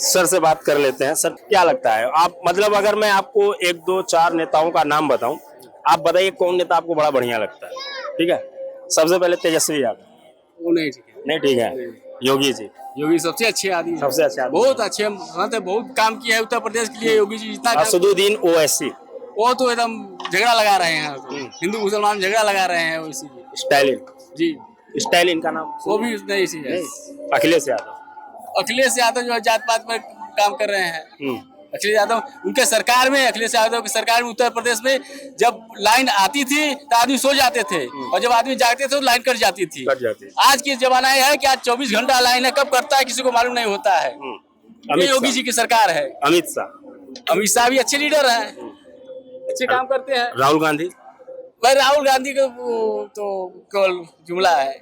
Sir से बात कर लेते हैं। सर क्या लगता है आप, मतलब अगर मैं आपको 1 2 4 नेताओं का नाम बताऊं, आप बताइए कौन नेता आपको बड़ा बढ़िया लगता है। ठीक है, सबसे पहले तेजस्वी यादव। वो नहीं ठीक है। नहीं ठीक है। योगी जी। योगी सबसे अच्छे आदमी हैं। सबसे अच्छा आदमी। बहुत अच्छे, मतलब बहुत काम किया है उत्तर प्रदेश के लिए योगी जी। इतना असदुद्दीन ओवैसी। वो तो एकदम झगड़ा लगा रहे हैं, हिंदू मुसलमान झगड़ा लगा रहे हैं इसी स्टालिन। जी। स्टालिन का नाम वो भी नहीं इसी है। अखिलेश यादव। अखिलेश यादव जो है जात पात पर काम कर रहे हैं। अखिलेश यादव उनके सरकार में, अखिलेश यादव की सरकार में उत्तर प्रदेश में जब लाइन आती थी तो आदमी सो जाते थे, और जब आदमी जागते थे तो लाइन कट जाती थी। आज की जमाना यह है कि आज 24 घंटा लाइन है, कब करता है किसी को मालूम नहीं होता है। ये योगी जी की सरकार है। अमित शाह भी अच्छे लीडर हैं, अच्छे काम करते हैं। राहुल गांधी। भाई राहुल गांधी का तो केवल जुमला है।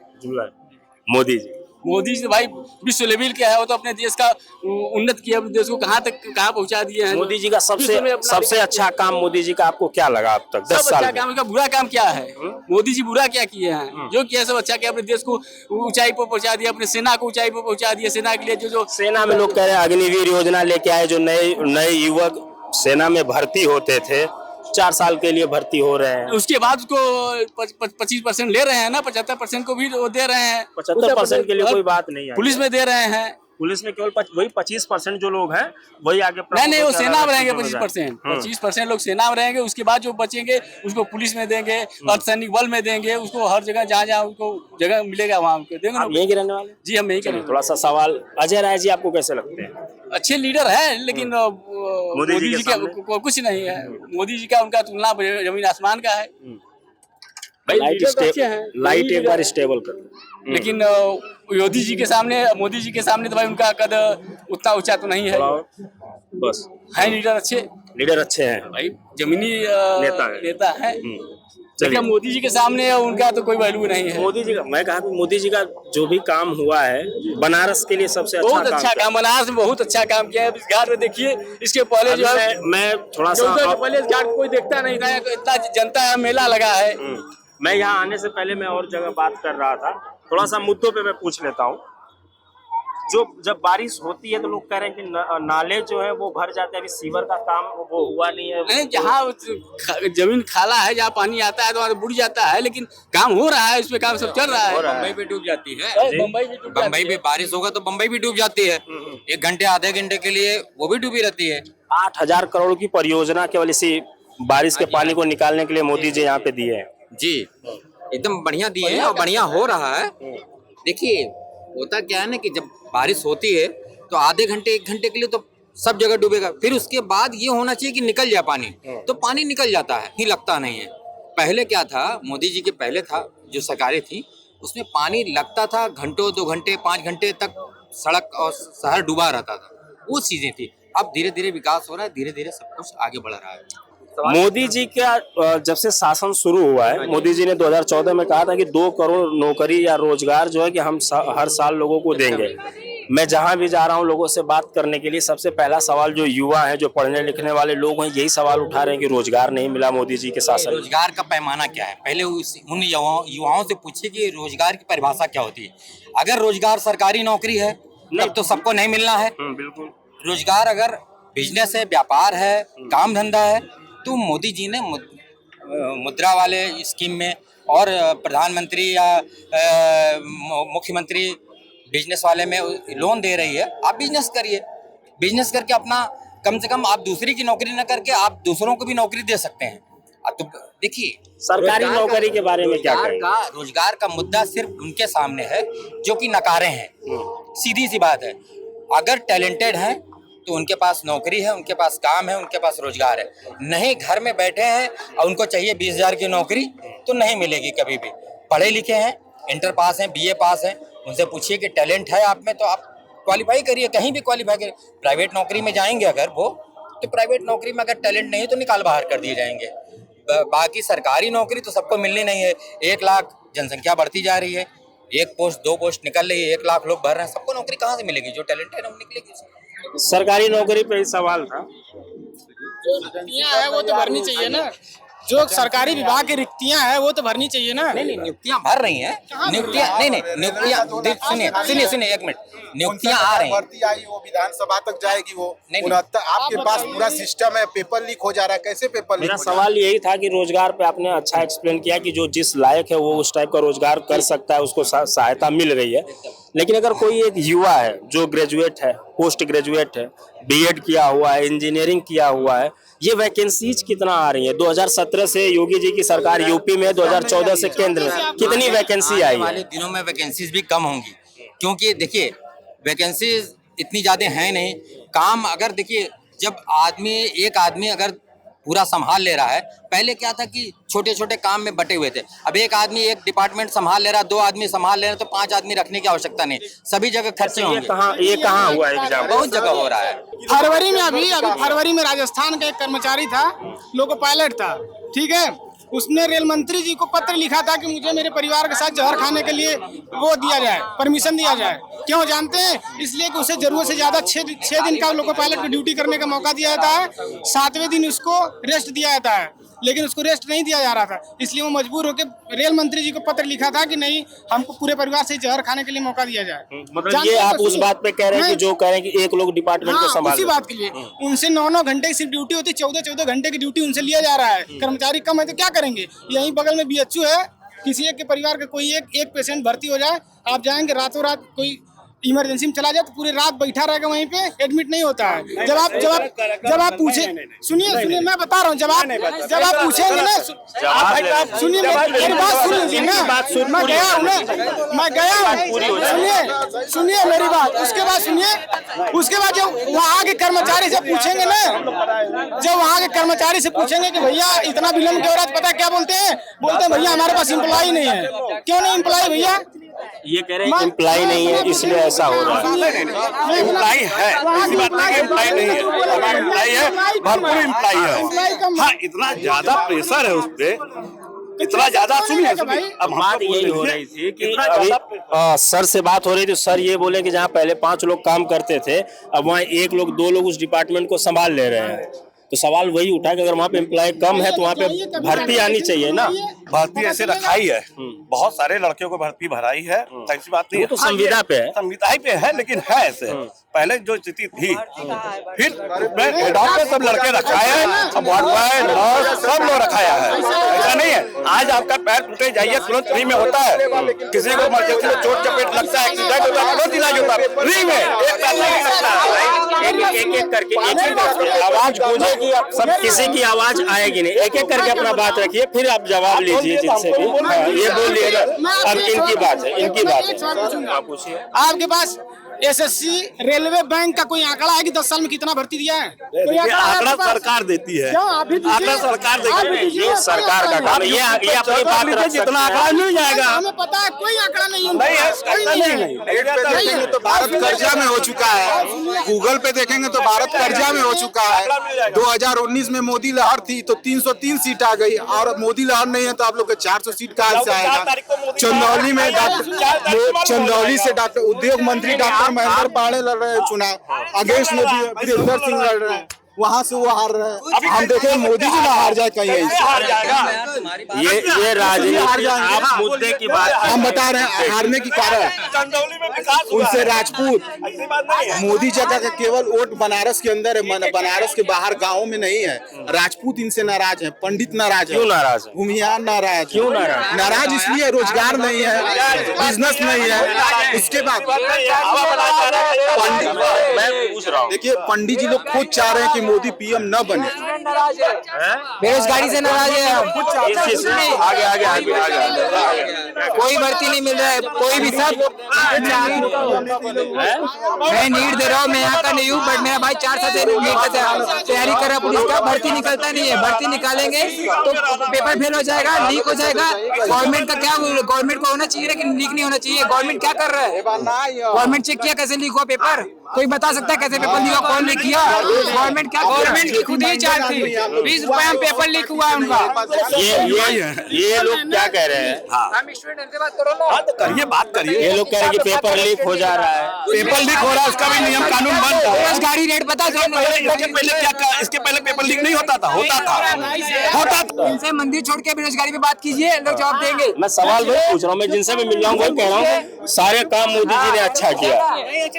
मोदी जी। मोदी जी भाई विश्व लेवल के है, वो तो अपने देश का उन्नत किया, अपने देश को कहाँ पहुँचा दिए हैं। मोदी जी का सबसे अच्छा काम मोदी जी का आपको क्या लगा अब तक 10 साल में? काम का बुरा काम क्या है? मोदी जी बुरा क्या किए हैं? जो किया सब अच्छा किया, अपने देश को ऊंचाई पर पहुँचा दिया, अपने सेना को ऊंचाई पर पहुँचा दिया। सेना के लिए जो सेना में लोग कह रहे हैं अग्निवीर योजना लेके आए, जो नए युवक सेना में भर्ती होते थे 4 साल के लिए भर्ती हो रहे हैं। उसके बाद उसको 25% ले रहे हैं ना, 75% को भी वो दे रहे हैं। 75% के लिए कोई बात नहीं है। पुलिस में दे रहे हैं। पुलिस में केवल वही 25% जो लोग हैं वही आगे। नहीं वो सेना में रहेंगे 25% लोग सेना में रहेंगे। उसके बाद जो बचेंगे उसको पुलिस में देंगे, अर्धसैनिक बल में देंगे, उसको हर जगह जहाँ उनको जगह मिलेगा वहाँ उनको देंगे। आप यहीं के रहने वाले? जी हम यहीं के। थोड़ा सा सवाल, अजय राय जी आपको कैसे लगते हैं? अच्छे लीडर है, लेकिन मोदी जी का कुछ नहीं है। मोदी जी का उनका तुलना जमीन आसमान का है। लाइट एक बार स्टेबल कर, लेकिन मोदी जी के सामने तो भाई उनका कद उतना ऊंचा तो नहीं है। बस है लीडर अच्छे हैं भाई, जमीनी नेता है। लेकिन मोदी जी के सामने उनका तो कोई वैल्यू नहीं है। मोदी जी का, मैं कहा मोदी जी का जो भी काम हुआ है बनारस के लिए सबसे अच्छा बहुत अच्छा काम, बनारस में बहुत अच्छा काम किया है। इस घाट में देखिए, इसके पहले जो है मैं थोड़ा सा पहले इस घाट को कोई देखता नहीं था, इतना जनता है, मेला लगा है। मैं यहाँ आने से पहले मैं और जगह बात कर रहा था, थोड़ा सा मुद्दों पे मैं पूछ लेता हूँ। जो जब बारिश होती है तो लोग कह रहे हैं कि नाले जो है वो भर जाते हैं, अभी सीवर का काम वो हुआ नहीं है। नहीं, जहाँ जमीन खाला है, जहाँ पानी आता है तो वहाँ बुड़ जाता है, लेकिन काम हो रहा है, उसमें काम सब चल रहा है। बम्बई भी डूब जाती है, बम्बई भी बारिश होगा तो बम्बई भी डूब जाती है। 1 घंटे आधे घंटे के लिए वो भी डूबी रहती है। 8,000 करोड़ की परियोजना केवल इसी बारिश के पानी को निकालने के लिए मोदी जी यहाँ पे दिए हैं। जी एकदम बढ़िया दिए हैं और बढ़िया हो रहा है। देखिए होता क्या है ना कि जब बारिश होती है तो आधे घंटे 1 घंटे के लिए तो सब जगह डूबेगा, फिर उसके बाद ये होना चाहिए कि निकल जाए पानी, तो पानी निकल जाता है, ही लगता नहीं है। पहले क्या था, मोदी जी के पहले था जो सरकारें थी उसमें पानी लगता था घंटों, 2 घंटे 5 घंटे तक सड़क और शहर डूबा रहता था, वो चीजें थी। अब धीरे धीरे विकास हो रहा है, धीरे धीरे सब कुछ आगे बढ़ रहा है। मोदी जी का जब से शासन शुरू हुआ है, मोदी जी ने 2014 में कहा था कि 2 करोड़ नौकरी या रोजगार जो है कि हम हर साल लोगों को देंगे। मैं जहां भी जा रहा हूं लोगों से बात करने के लिए, सबसे पहला सवाल जो युवा है, जो पढ़ने लिखने वाले लोग हैं, यही सवाल उठा रहे हैं कि रोजगार नहीं मिला मोदी जी के शासन। रोजगार का पैमाना क्या है, पहले उन युवाओं से पूछिए कि रोजगार की परिभाषा क्या होती है। अगर रोजगार सरकारी नौकरी है तब तो सबको नहीं मिलना है। बिल्कुल। रोजगार अगर बिजनेस है, व्यापार है, काम धंधा है, तो मोदी जी ने मुद्रा वाले स्कीम में और प्रधानमंत्री या मुख्यमंत्री बिजनेस वाले में लोन दे रही है। आप बिजनेस करिए, बिजनेस करके अपना, कम से कम आप दूसरी की नौकरी न करके आप दूसरों को भी नौकरी दे सकते हैं। अब तो देखिए सरकारी नौकरी के बारे में क्या कहेंगे? रोजगार का मुद्दा सिर्फ उनके सामने है जो कि नकारे हैं। सीधी सी बात है, अगर टैलेंटेड हैं तो उनके पास नौकरी है, उनके पास काम है, उनके पास रोजगार है। नहीं घर में बैठे हैं और उनको चाहिए 20,000 की नौकरी, तो नहीं मिलेगी कभी भी। पढ़े लिखे हैं, इंटर पास हैं, BA पास हैं, उनसे पूछिए कि टैलेंट है आप में तो आप क्वालिफाई करिए, कहीं भी क्वालिफाई करिए। प्राइवेट नौकरी में जाएंगे अगर वो, तो प्राइवेट नौकरी में अगर टैलेंट नहीं है तो निकाल बाहर कर दिए जाएंगे। बाकी सरकारी नौकरी तो सबको मिलनी नहीं है। 1 लाख जनसंख्या बढ़ती जा रही है, 1 पोस्ट 2 पोस्ट निकल रही है, 1 लाख लोग भर रहे हैं, सबको नौकरी कहाँ से मिलेगी? जो टैलेंट है ना वो निकलेगी। सरकारी नौकरी पे ही सवाल था। जो है वो तो भरनी चाहिए ना। जो सरकारी विभाग की रिक्तियां हैं वो तो भरनी चाहिए ना। नहीं, नियुक्तियां भर रही हैं, नियुक्तियां नहीं, नियुक्तियां सुनिए 1 मिनट, नियुक्तियां आ रही हैं। भर्ती आई वो विधानसभा तक जाएगी वो। नहीं। 69 आपके पास पूरा सिस्टम है, पेपर लीक हो जा रहा है, कैसे पेपर लीक मेरा हो जा रहा सवाल यही था कि रोजगार पे आपने अच्छा एक्सप्लेन किया कि जो जिस लायक है वो उस टाइप का रोजगार कर सकता है, उसको सहायता मिल रही है। लेकिन अगर कोई एक युवा है जो ग्रेजुएट है, पोस्ट ग्रेजुएट है, बीएड किया हुआ है, इंजीनियरिंग किया हुआ है, ये वैकेंसीज कितना आ रही है? 2017 से योगी जी की सरकार यूपी में, 2014 से केंद्र में, कितनी वैकेंसी आई वाले है? दिनों में वैकेंसीज भी कम होंगी, क्योंकि देखिए वैकेंसीज इतनी ज्यादा हैं नहीं। काम अगर देखिए जब एक आदमी अगर पूरा संभाल ले रहा है, पहले क्या था कि छोटे छोटे काम में बटे हुए थे। अब एक आदमी एक डिपार्टमेंट संभाल ले रहा है, 2 आदमी संभाल ले रहे हैं, तो 5 आदमी रखने की आवश्यकता नहीं, सभी जगह खर्चे होंगे। ये कहाँ हुआ एग्जाम? बहुत जगह हो रहा है। फरवरी में अभी फरवरी में राजस्थान का एक कर्मचारी था, लोको पायलट था, ठीक है। उसने रेल मंत्री जी को पत्र लिखा था कि मुझे मेरे परिवार के साथ जहर खाने के लिए वो दिया जाए, परमिशन दिया जाए। क्यों जानते हैं? इसलिए कि उसे जरूरत से ज्यादा 6 दिन का लोको पायलट की ड्यूटी करने का मौका दिया जाता है, 7वें दिन उसको रेस्ट दिया जाता है, लेकिन उसको रेस्ट नहीं दिया जा रहा था। इसलिए वो मजबूर होकर रेल मंत्री जी को पत्र लिखा था कि नहीं, हमको पूरे परिवार से जहर खाने के लिए मौका दिया जाए। मतलब ये आप उस बात पे कह रहे हैं कि जो कह रहे हैं कि एक लोग डिपार्टमेंट को संभाल उसी बात के लिए उनसे 9 घंटे की सिर्फ ड्यूटी होती है, 14 घंटे की ड्यूटी उनसे लिया जा रहा है। कर्मचारी कम है तो क्या करेंगे? यहीं बगल में बीएचयू है, किसी एक के परिवार का कोई एक पेशेंट भर्ती हो जाए, आप जाएंगे रातों रात, कोई इमरजेंसी में चला जाए तो पूरी रात बैठा रहेगा वहीं पे, एडमिट नहीं होता है। जब आप पूछे, सुनिए मैं बता रहा हूँ, जब आप पूछेंगे ना, सुनिए मेरी बात सुन लीजिए ना, मैं गया हूँ, सुनिए मेरी बात, उसके बाद जब वहाँ के कर्मचारी से पूछेंगे ना, जब वहाँ के कर्मचारी से पूछेंगे कि भैया इतना विलम्ब क्यों हो रहा है, पता क्या बोलते हैं भैया हमारे पास एम्प्लॉय नहीं है। क्यों नहीं एम्प्लॉय भैया? ये कह रहे हैं एम्प्लॉय नहीं है इसलिए ऐसा हो रहा है। एम्प्लॉय है, ऐसी बात नहीं कि एम्प्लॉय नहीं है, एम्प्लॉय है, भरपूर एम्प्लॉय है। हाँ, इतना ज्यादा प्रेशर है उस पे, इतना ज्यादा। सुनिए अब बात यही हो रही थी कि अभी सर से बात हो रही थी, सर ये बोले कि जहाँ पहले 5 लोग काम करते थे, अब वहाँ 1 लोग 2 लोग उस डिपार्टमेंट को संभाल ले रहे हैं। तो सवाल वही उठा कि अगर वहाँ पे एम्प्लॉय कम है तो वहाँ पे भर्ती आनी चाहिए ना। भर्ती ऐसे रखा ही है, बहुत सारे लड़कियों को भर्ती भराई है, ऐसी बात नहीं है। तो संविदा पे है, संविदा पे है, लेकिन है ऐसे पहले जो स्थिति थी, फिर डॉक्टर सब लड़के रखाया है, वार्ड बॉय नर्स सब लोग रखाया है। ऐसा नहीं है आज आपका पैर टूटे जाइए तुरंत फ्री में होता है, किसी को इमरजेंसी में चोट चपेट लगता है, एक्सीडेंट होता है, तुरंत इलाज होता है फ्री में, एक पैसा नहीं लगता है। एक करके आवाज गूंजेगी, सब किसी की आवाज आएगी नहीं। एक करके अपना बात रखिए, फिर आप जवाब लीजिए जिनसे भी। ये बोलिएगा, अब इनकी बात है, आप पूछिए। आपके पास एसएससी रेलवे बैंक का कोई आंकड़ा है कि 10 साल में कितना भर्ती दिया है? कोई आंकड़ा सरकार देती है, आंकड़ा सरकार देती है, ये सरकार का काम है। ये अपनी बात रख सकते हैं। जितना आंकड़ा मिल जाएगा, हमें पता है कोई आंकड़ा नहीं है, देखेंगे तो भारत कर्जा में हो चुका है, गूगल पे देखेंगे तो भारत कर्जा में हो चुका है। 2019 में मोदी लहर थी तो 303 सीट आ गई, और मोदी लहर नहीं है तो आप लोग के 400 सीट कहाँ से आएगा? चंदौली से डॉक्टर उद्योग मंत्री डॉक्टर महेंद्र पांडे लड़ रहे हैं चुनाव, अगेंस्ट मोदी वीरेंद्र सिंह लड़ रहे हैं, वहाँ से वो हार रहे हैं। हम देखें मोदी जी ना हार जाए कहीं, हार जाएगा। ये राजनीति, आप मुद्दे की बात हम बता रहे हैं हारने की कारण चंदौली में विकास हुआ उनसे है। राजपूत, ऐसी बात नहीं है। मोदी जगह का केवल वोट बनारस के अंदर है, बनारस के बाहर गाँव में नहीं है। राजपूत इनसे नाराज है, पंडित नाराज है। क्यों नाराज है? भूमिहार नाराज, क्यों नाराज? नाराज इसलिए रोजगार नहीं है, बिजनेस नहीं है। उसके बाद मैं पूछ रहा हूँ, देखिए पंडित जी लोग खुद चाह रहे हैं कि मोदी पीएम न बने, बेरोजगारी से नाराज है हम। आगे कोई भर्ती नहीं मिल रहा है, कोई भी सब। मैं नीट दे रहा हूँ, मैं यहाँ का नहीं हूँ, बट मेरा भाई 4 साल से नीट का तैयारी कर रहा है पुलिस का, भर्ती निकलता नहीं है। भर्ती निकालेंगे तो पेपर फेल हो जाएगा, लीक हो जाएगा। गवर्नमेंट का क्या, गवर्नमेंट को होना चाहिए लेकिन लीक नहीं होना चाहिए। गवर्नमेंट क्या कर रहा है? गवर्नमेंट चेक किया कैसे लीक हुआ पेपर? कोई बता सकता है कैसे पेपर लीक कौन लीक किया? गवर्नमेंट क्या, गवर्नमेंट की खुद ही चार्ज थी, 20 रुपए में पेपर लीक हुआ उनका। ये लोग क्या कह रहे हैं? हम स्टूडेंट से बात करो ना। हाँ तो करिए, बात करिए। ये लोग कह रहे हैं कि पेपर लीक हो जा रहा है। पेपर लीक हो रहा है, उसका भी नियम कानून बन रहा है। बेरोजगारी रेट पता है? इसके पहले पेपर लीक नहीं होता था? होता था। इनसे मंदिर छोड़ के बेरोजगारी पे बात कीजिए, लोग जवाब देंगे। मैं सवाल वही पूछ रहा हूँ, मैं जिनसे भी मिल रहा हूँ वही कह रहा हूँ सारे काम मोदी जी ने अच्छा किया,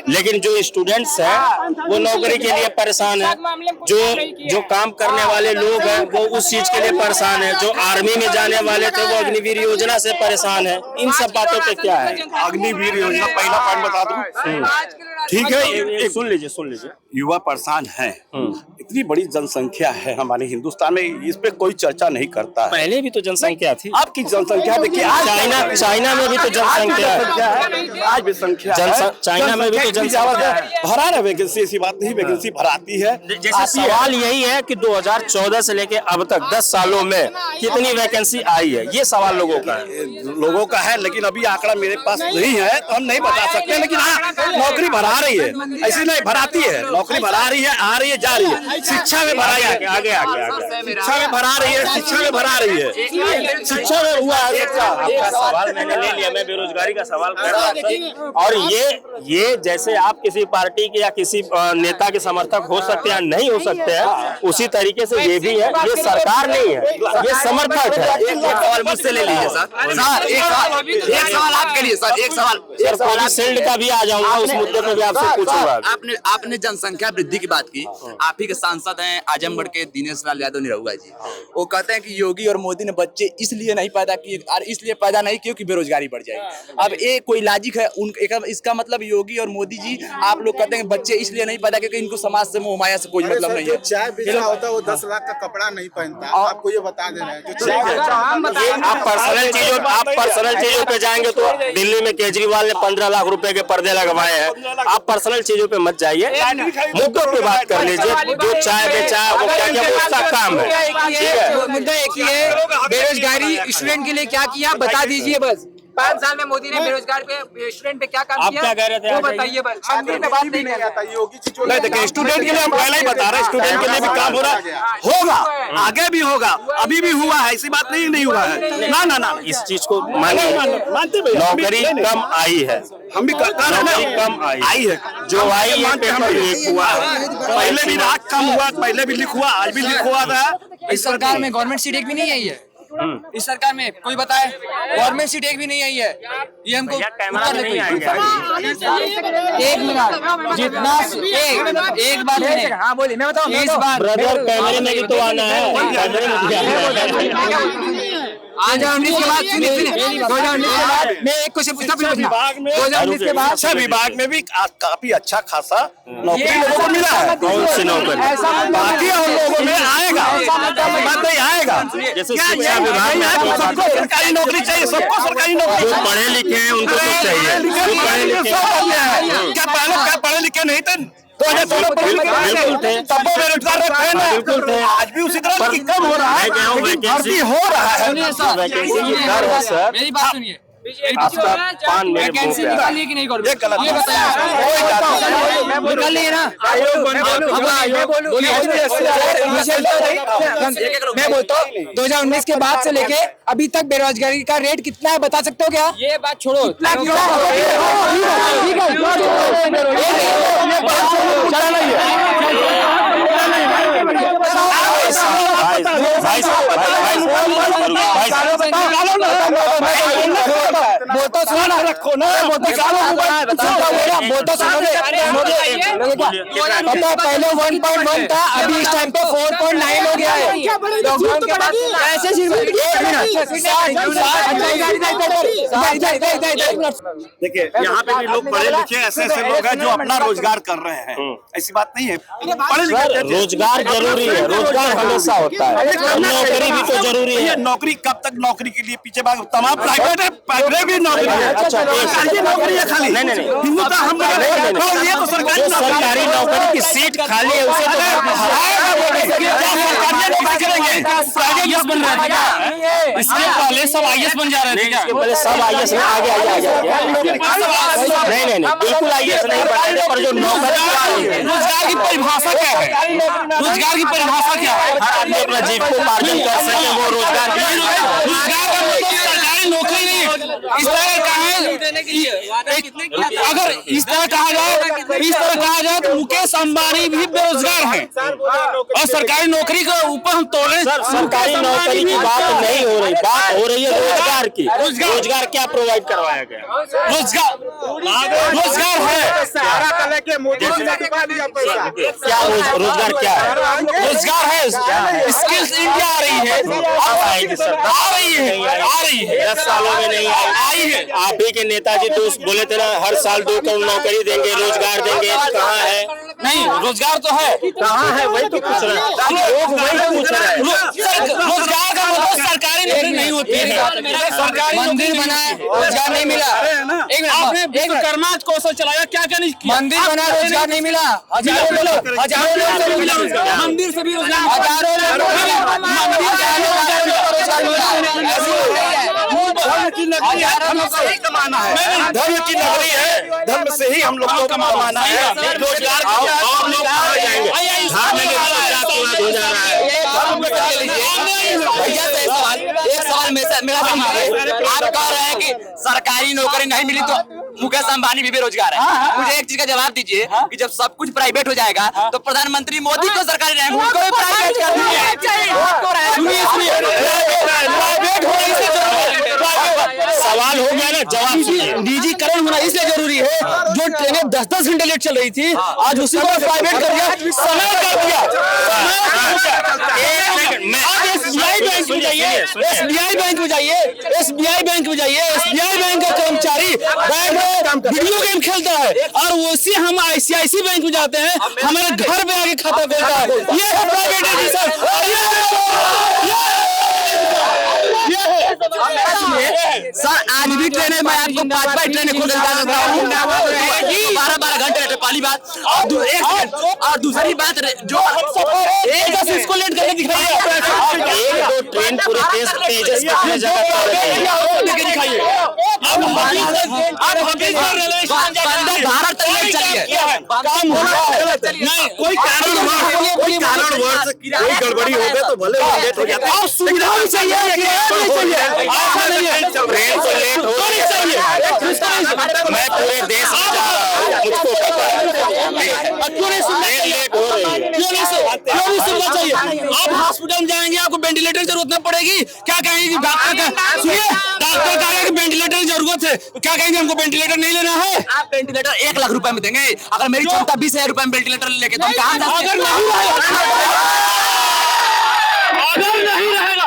लेकिन जो स्टूडेंट्स हैं वो नौकरी के लिए परेशान है, जो काम करने वाले लोग हैं वो उस चीज के लिए परेशान है, जो आर्मी में जाने वाले थे वो अग्निवीर योजना से परेशान है। इन सब बातों पे क्या है? अग्निवीर योजना पहला पॉइंट बता दूं, ठीक है, सुन लीजिए। युवा परेशान है, इतनी बड़ी जनसंख्या है हमारे हिंदुस्तान में, इस पे कोई चर्चा नहीं करता है। पहले भी तो जनसंख्या थी, आपकी जनसंख्या देखिए, चाइना में भी तो जनसंख्या है, आज भी संख्या है, चाइना में भी तो जनसंख्या है। भरा है वैकेंसी, ऐसी बात नहीं, वैकेंसी भराती है। जैसे सवाल यही है कि 2014 से लेके अब तक 10 सालों में कितनी वैकेंसी आई है, ये सवाल लोगों का है। लेकिन अभी आंकड़ा मेरे पास नहीं है तो हम नहीं बता सकते, लेकिन हाँ नौकरी भरा रही है, ऐसी नहीं भराती है, नौकरी भरा रही है, आ रही है, जा रही है। शिक्षा में भरा है, आगे शिक्षा में भरा रही है, शिक्षा में भरा रही है, शिक्षा में हुआ है। आपका सवाल मैंने ले लिया, मैं बेरोजगारी का सवाल कर रहा था। और ये जैसे आप किसी पार्टी के या किसी नेता के समर्थक हो सकते हैं, नहीं हो सकते हैं, उसी तरीके से ये भी है, ये सरकार नहीं है, ये समर्थक है। एक सवाल मुझसे ले लीजिए सर, एक सवाल आपके लिए सर, एक सवाल कोविशील्ड का भी आ जाऊंगा, उस मुद्दे पे भी आपसे पूछूंगा। आपने जनसंख्या वृद्धि की बात की, आप ही के सांसद हैं आजमगढ़ के दिनेश लाल यादव निरहुआ जी, वो कहते हैं कि योगी और मोदी ने बच्चे इसलिए नहीं पैदा किए, और इसलिए पैदा नहीं किए कि बेरोजगारी बढ़ जाएगी। अब ये कोई लॉजिक है इसका मतलब योगी और मोदी जी, आप लोग कहते हैं बच्चे इसलिए नहीं पैदा क्योंकि इनको समाज से मोह माया से कोई मतलब नहीं है। चाय बेचा होता है वो 10 लाख का कपड़ा नहीं पहनता, आपको ये बता देना है। आप पर्सनल चीजों पे जाएंगे तो दिल्ली में केजरीवाल ने 15 लाख रुपए के पर्दे लगवाए हैं। आप पर्सनल चीजों पे मत जाइए, मुद्दों पे बात कर लीजिए। जो चाय बेचा वो क्या क्या वो उसका काम है। मुद्दा एक ही है, बेरोजगारी स्टूडेंट के लिए क्या किया बता दीजिए बस। 5 साल में मोदी ने बेरोजगार पे स्टूडेंट पे क्या काम किया, क्या कह रहे थे? वो बताइए बस। मंदिर में बात नहीं करता। नहीं देखिए, स्टूडेंट के लिए हम पहले ही बता रहे हैं, स्टूडेंट के लिए भी काम हो रहा है, होगा, आगे भी होगा, अभी भी हुआ है, ऐसी बात नहीं हुआ है। ना इस चीज को मानते नौकरी कम आई है, हम भी नौकरी कम आई है, जो आई है पेपर लीक हुआ है। पहले भी रात कम हुआ, पहले भी लीक हुआ, आज भी लीक हुआ था। इस सरकार में गवर्नमेंट सीट एक भी नहीं आई है। इस सरकार में कोई बताए गवर्नमेंट सीट एक भी नहीं आई है, ये हमको उत्तर नहीं आएगा। एक मिनट जितना एक बात नहीं, हाँ बोलिए, मैं बताऊँ इस बार ब्रदर कैमरे में भी तो आना है। 2019 के बाद 2019 के बाद मैं एक क्वेश्चन पूछता हूँ। 2019 के बाद शिक्षा विभाग में भी काफी अच्छा खासा नौकरी लोगों को मिला है। कौन सी नौकरी? बाकी और लोगों में आएगा, बात नहीं आएगा। जैसे शिक्षा विभाग में सबको सरकारी नौकरी चाहिए, सबको सरकारी नौकरी। जो पढ़े लिखे हैं उनको तो चाहिए, जो पढ़े लिखे क्या पढ़े लिखे नहीं थे? बिल्कुल थे, तब वो बेरोजगार थे ना, बिल्कुल थे। आज भी उसी तरह की कम हो रहा है, भर्ती हो रहा है। सुनिए सर, वैकेंसी की दर है सर। मेरी बात सुनिए, आपका पान मेरे मुंह वैकेंसी पे आ रहा है। निकालिए कि नहीं कर ये गलत ये बताइए, निकालिए ना। मैं बोलता हूँ 2019 के बाद से लेके अभी तक बेरोजगारी का रेट कितना है बता सकते हो क्या? ये बात छोड़ो, बोलता सुनो रखो ना, बोलता सुनोगे। पहले 1.1 था, अभी इस टाइम पे 4.9 हो गया है। लॉकडाउन के बाद ऐसे देखिए, यहाँ पे भी लोग पढ़े लिखे ऐसे लोग हैं जो अपना रोजगार कर रहे हैं, ऐसी बात नहीं है। पढ़े लिखे रोजगार जरूरी है, रोजगार हमेशा होता है, नौकरी भी तो जरूरी है। नौकरी कब तक नौकरी के लिए पीछे भाग, तमाम प्राइवेट भी नौकरी है। अच्छा, सरकारी नौकरी है खाली। नहीं, नहीं, नहीं। हिंदू तो हम नहीं, ये तो सरकारी जो सरकारी नौकरी की सीट खाली है उसे तो आईएएस बन रहे थे क्या? इसके पहले सब आईएएस बन जा रहे थे क्या? इसके पहले सब आईएएस में आगे नहीं, बिल्कुल आईएएस नहीं बन रहे, पर जो नौकरी रोजगार की परिभाषा क्या है? रोजगार की परिभाषा क्या है? आदमी अपना जीविकोपार्जन कर सके वो रोजगार रोजगार का मतलब सरकारी नौकरी नहीं। इस तरह कहा अगर इस तरह कहा जाए तो मुकेश अंबानी भी बेरोजगार हैं और सरकारी नौकरी के ऊपर हम तोड़े। सर, सरकारी नौकरी की बात नहीं हो रही, बात हो रही है रोजगार की। रोजगार क्या प्रोवाइड करवाया गया? रोजगार है। क्या रोजगार क्या है? रोजगार है। स्किल्स इंडिया आ रही है। अब आएगी सर, आ रही है 10 सालों में नहीं आई है। आप ही के नेताजी तो बोले थे ना हर साल 2 करोड़ नौकरी देंगे, रोजगार देंगे, कहाँ है? नहीं, रोजगार तो है। कहाँ है वही तो पूछ रहे हैं लोग, वही पूछ रहे हैं। रोजगार का मतलब सरकारी नौकरी नहीं होती है। सरकारी मंदिर बना है, रोजगार नहीं मिला। एक मिनट, आपने विश्वकर्मा कौशल चलाया, क्या क्या नहीं किया? मंदिर बना, रोजगार नहीं मिला। हजारों लोग से भी मिला रोजगार। मंदिर से भी रोजगार। हजारों लोग मंदिर से रोजगार मिला। धर्म की नगरी है, धर्म से ही कमाना है। धर्म की नगरी है, धर्म से ही हम लोग को कमाना है। रोजगार और लोग आ जाएंगे। भैया से एक सवाल मेरा आप कह रहे हैं कि सरकारी नौकरी नहीं मिली तो मुकेश अंबानी भी बेरोजगार है। मुझे एक चीज का जवाब दीजिए कि जब सब कुछ प्राइवेट हो जाएगा तो प्रधानमंत्री मोदी को सरकारी रैंक उनको भी प्राइवेट कर सवाल हो गया ना, जवाब सुनिए। निजीकरण होना इसलिए जरूरी है। जो ट्रेनें 10-10 घंटे लेट चल रही थी, आज उसी को प्राइवेट कर दिया, समय कर दिया। एसबीआई बैंक में जाइए, एसबीआई बैंक में जाइए, एसबीआई बैंक में जाइए। एसबीआई बैंक का कर्मचारी बैंक में वीडियो गेम खेलता है और उसी हम आईसीआईसी बैंक में जाते हैं, हमारे घर पे आके खाता खोलता है। ये है प्राइवेटाइजेशन। सर आज भी ट्रेनें मैं आपको 5 ट्रेनें खोल कर बता सकता हूँ। 12 घंटे रहते पहली बात। और दूसरी बात जो इसको लेट करके दिखाइए। 1-2 ट्रेन पूरे देश तेजस में अपने जगह पर दिखाइए। अब भारत तक लेट चली है। काम हो रहा है। नहीं, कोई कोई कारणवश कोई गड़बड़ी हो गई तो भले लेट हो जाता है। सुविधा भी चाहिए, ऐसा नहीं है। ट्रेन तो लेट हो रही है। मैं पूरे देश में जा रहा हूँ, मुझको पता है। क्यों नहीं सुनना ट्रेन चाहिए? लेट हो रही है। क्यों नहीं सुनना चाहिए? आप हॉस्पिटल में जाएंगे, आपको वेंटिलेटर की जरूरत न पड़ेगी। क्या कहेंगे डॉक्टर का? सुनिए, डॉक्टर कहेगा कि वेंटिलेटर की जरूरत है, क्या कहेंगे हमको वेंटिलेटर नहीं लेना है? आप वेंटिलेटर 1 लाख रुपए में देंगे। अगर मेरी क्षमता 20,000 रुपए में वेंटिलेटर लेके तो हम कहाँ जा सकते हैं? अगर नहीं रहेगा